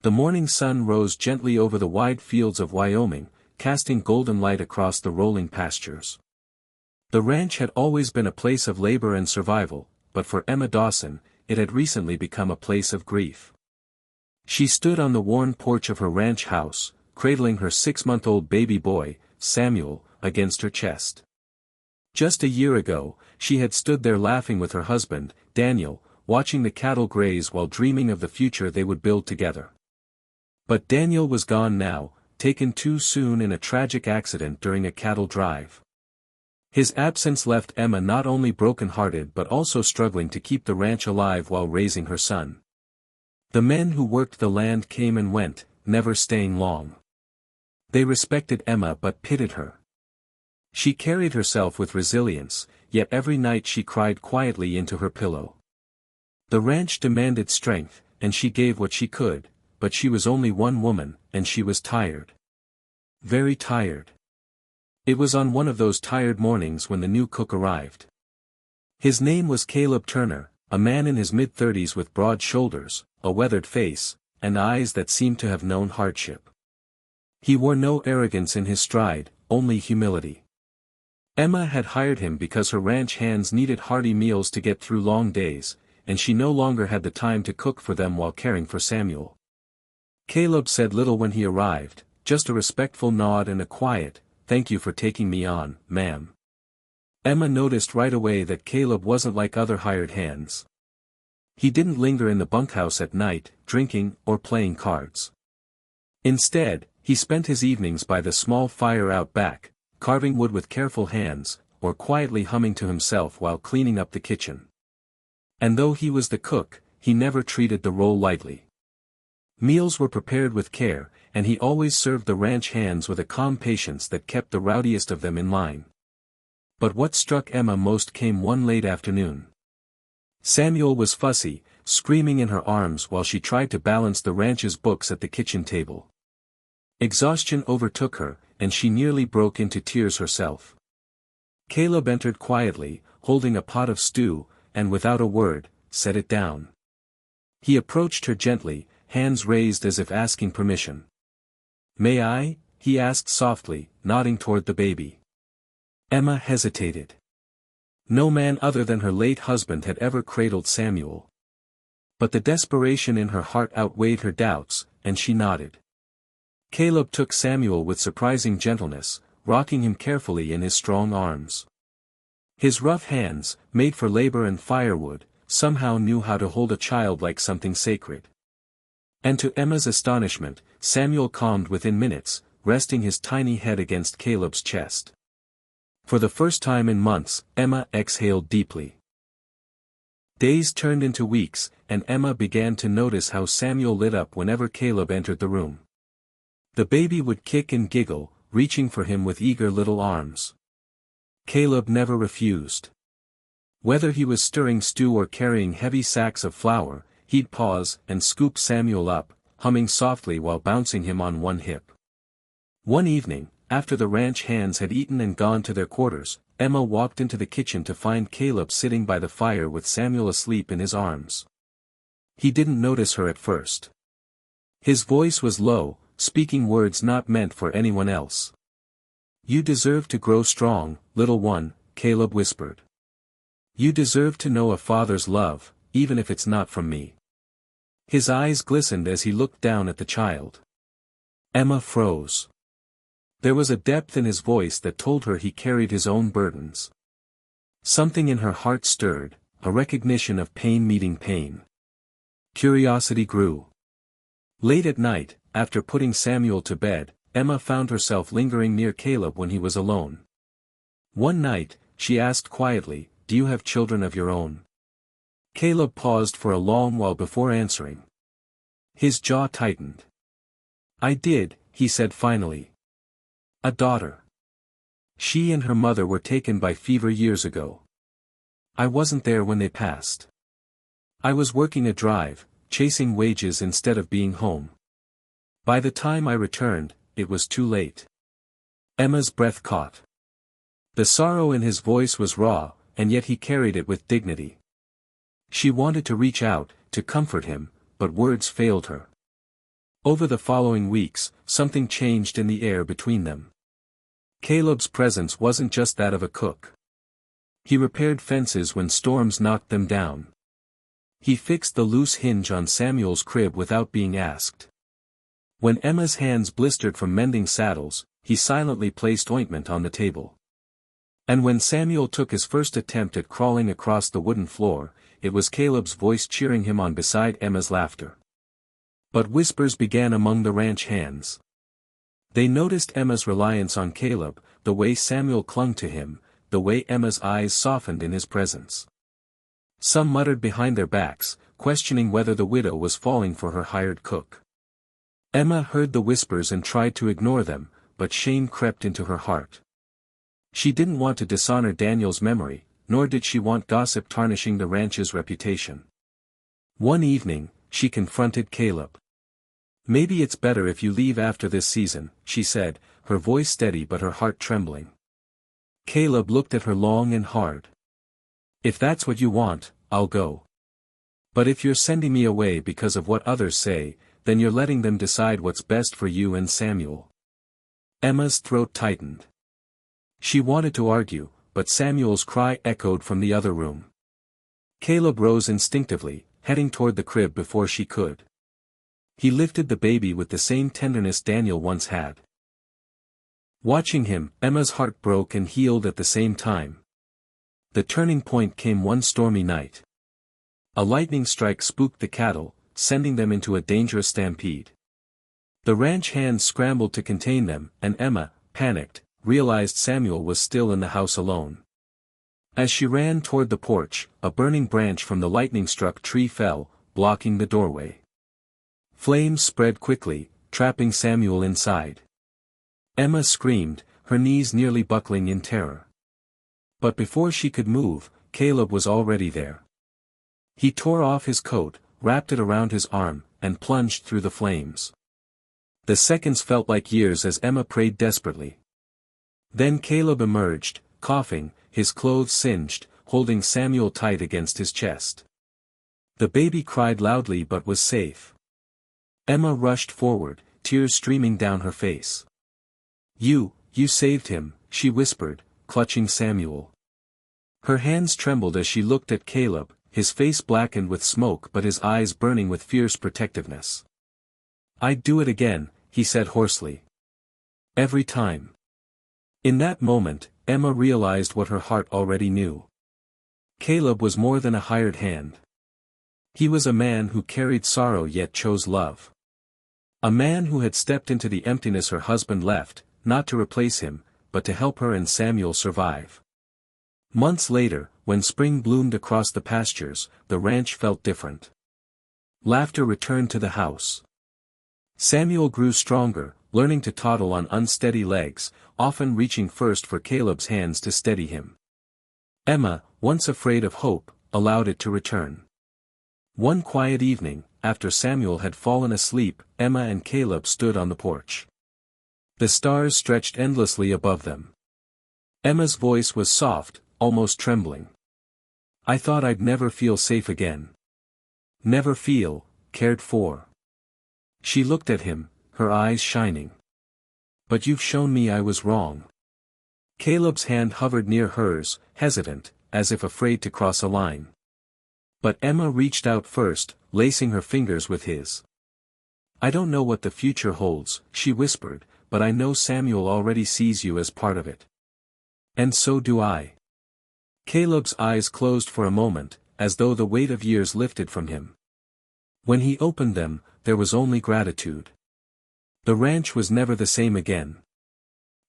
The morning sun rose gently over the wide fields of Wyoming, casting golden light across the rolling pastures. The ranch had always been a place of labor and survival, but for Emma Dawson, it had recently become a place of grief. She stood on the worn porch of her ranch house, cradling her 6-month-old baby boy, Samuel, against her chest. Just a year ago, she had stood there laughing with her husband, Daniel, watching the cattle graze while dreaming of the future they would build together. But Daniel was gone now, taken too soon in a tragic accident during a cattle drive. His absence left Emma not only broken-hearted but also struggling to keep the ranch alive while raising her son. The men who worked the land came and went, never staying long. They respected Emma but pitied her. She carried herself with resilience, yet every night she cried quietly into her pillow. The ranch demanded strength, and she gave what she could, but she was only one woman, and she was tired. Very tired. It was on one of those tired mornings when the new cook arrived. His name was Caleb Turner, a man in his mid-30s with broad shoulders, a weathered face, and eyes that seemed to have known hardship. He wore no arrogance in his stride, only humility. Emma had hired him because her ranch hands needed hearty meals to get through long days, and she no longer had the time to cook for them while caring for Samuel. Caleb said little when he arrived, just a respectful nod and a quiet, "Thank you for taking me on, ma'am." Emma noticed right away that Caleb wasn't like other hired hands. He didn't linger in the bunkhouse at night, drinking or playing cards. Instead, he spent his evenings by the small fire out back, carving wood with careful hands, or quietly humming to himself while cleaning up the kitchen. And though he was the cook, he never treated the role lightly. Meals were prepared with care, and he always served the ranch hands with a calm patience that kept the rowdiest of them in line. But what struck Emma most came one late afternoon. Samuel was fussy, screaming in her arms while she tried to balance the ranch's books at the kitchen table. Exhaustion overtook her, and she nearly broke into tears herself. Caleb entered quietly, holding a pot of stew, and without a word, set it down. He approached her gently, hands raised as if asking permission. "May I?" he asked softly, nodding toward the baby. Emma hesitated. No man other than her late husband had ever cradled Samuel. But the desperation in her heart outweighed her doubts, and she nodded. Caleb took Samuel with surprising gentleness, rocking him carefully in his strong arms. His rough hands, made for labor and firewood, somehow knew how to hold a child like something sacred. And to Emma's astonishment, Samuel calmed within minutes, resting his tiny head against Caleb's chest. For the first time in months, Emma exhaled deeply. Days turned into weeks, and Emma began to notice how Samuel lit up whenever Caleb entered the room. The baby would kick and giggle, reaching for him with eager little arms. Caleb never refused. Whether he was stirring stew or carrying heavy sacks of flour, he'd pause and scoop Samuel up, humming softly while bouncing him on one hip. One evening, after the ranch hands had eaten and gone to their quarters, Emma walked into the kitchen to find Caleb sitting by the fire with Samuel asleep in his arms. He didn't notice her at first. His voice was low, speaking words not meant for anyone else. "You deserve to grow strong, little one," Caleb whispered. "You deserve to know a father's love, even if it's not from me." His eyes glistened as he looked down at the child. Emma froze. There was a depth in his voice that told her he carried his own burdens. Something in her heart stirred, a recognition of pain meeting pain. Curiosity grew. Late at night, after putting Samuel to bed, Emma found herself lingering near Caleb when he was alone. One night, she asked quietly, "Do you have children of your own?" Caleb paused for a long while before answering. His jaw tightened. "I did," he said finally. "A daughter. She and her mother were taken by fever years ago. I wasn't there when they passed. I was working a drive, chasing wages instead of being home. By the time I returned, it was too late." Emma's breath caught. The sorrow in his voice was raw, and yet he carried it with dignity. She wanted to reach out, to comfort him, but words failed her. Over the following weeks, something changed in the air between them. Caleb's presence wasn't just that of a cook. He repaired fences when storms knocked them down. He fixed the loose hinge on Samuel's crib without being asked. When Emma's hands blistered from mending saddles, he silently placed ointment on the table. And when Samuel took his first attempt at crawling across the wooden floor, it was Caleb's voice cheering him on beside Emma's laughter. But whispers began among the ranch hands. They noticed Emma's reliance on Caleb, the way Samuel clung to him, the way Emma's eyes softened in his presence. Some muttered behind their backs, questioning whether the widow was falling for her hired cook. Emma heard the whispers and tried to ignore them, but shame crept into her heart. She didn't want to dishonor Daniel's memory, nor did she want gossip tarnishing the ranch's reputation. One evening, she confronted Caleb. "Maybe it's better if you leave after this season," she said, her voice steady but her heart trembling. Caleb looked at her long and hard. "If that's what you want, I'll go. But if you're sending me away because of what others say, then you're letting them decide what's best for you and Samuel." Emma's throat tightened. She wanted to argue, but Samuel's cry echoed from the other room. Caleb rose instinctively, heading toward the crib before she could. He lifted the baby with the same tenderness Daniel once had. Watching him, Emma's heart broke and healed at the same time. The turning point came one stormy night. A lightning strike spooked the cattle, sending them into a dangerous stampede. The ranch hands scrambled to contain them, and Emma, panicked, realized Samuel was still in the house alone. As she ran toward the porch, a burning branch from the lightning-struck tree fell, blocking the doorway. Flames spread quickly, trapping Samuel inside. Emma screamed, her knees nearly buckling in terror. But before she could move, Caleb was already there. He tore off his coat, wrapped it around his arm, and plunged through the flames. The seconds felt like years as Emma prayed desperately. Then Caleb emerged, coughing, his clothes singed, holding Samuel tight against his chest. The baby cried loudly but was safe. Emma rushed forward, tears streaming down her face. You saved him," she whispered, clutching Samuel. Her hands trembled as she looked at Caleb, his face blackened with smoke but his eyes burning with fierce protectiveness. "I'd do it again," he said hoarsely. "Every time." In that moment, Emma realized what her heart already knew. Caleb was more than a hired hand. He was a man who carried sorrow yet chose love. A man who had stepped into the emptiness her husband left, not to replace him, but to help her and Samuel survive. Months later, when spring bloomed across the pastures, the ranch felt different. Laughter returned to the house. Samuel grew stronger, learning to toddle on unsteady legs, often reaching first for Caleb's hands to steady him. Emma, once afraid of hope, allowed it to return. One quiet evening, after Samuel had fallen asleep, Emma and Caleb stood on the porch. The stars stretched endlessly above them. Emma's voice was soft, almost trembling. "I thought I'd never feel safe again. Never feel cared for." She looked at him, her eyes shining. "But you've shown me I was wrong." Caleb's hand hovered near hers, hesitant, as if afraid to cross a line. But Emma reached out first, lacing her fingers with his. "I don't know what the future holds," she whispered, "but I know Samuel already sees you as part of it. And so do I." Caleb's eyes closed for a moment, as though the weight of years lifted from him. When he opened them, there was only gratitude. The ranch was never the same again.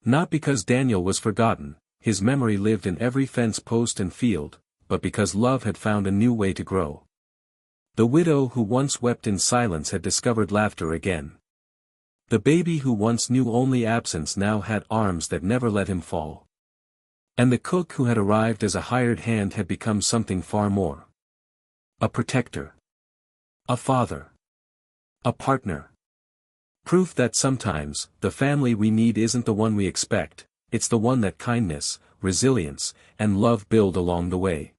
Not because Daniel was forgotten, his memory lived in every fence post and field, but because love had found a new way to grow. The widow who once wept in silence had discovered laughter again. The baby who once knew only absence now had arms that never let him fall. And the cook who had arrived as a hired hand had become something far more. A protector. A father. A partner. Proof that sometimes, the family we need isn't the one we expect, it's the one that kindness, resilience, and love build along the way.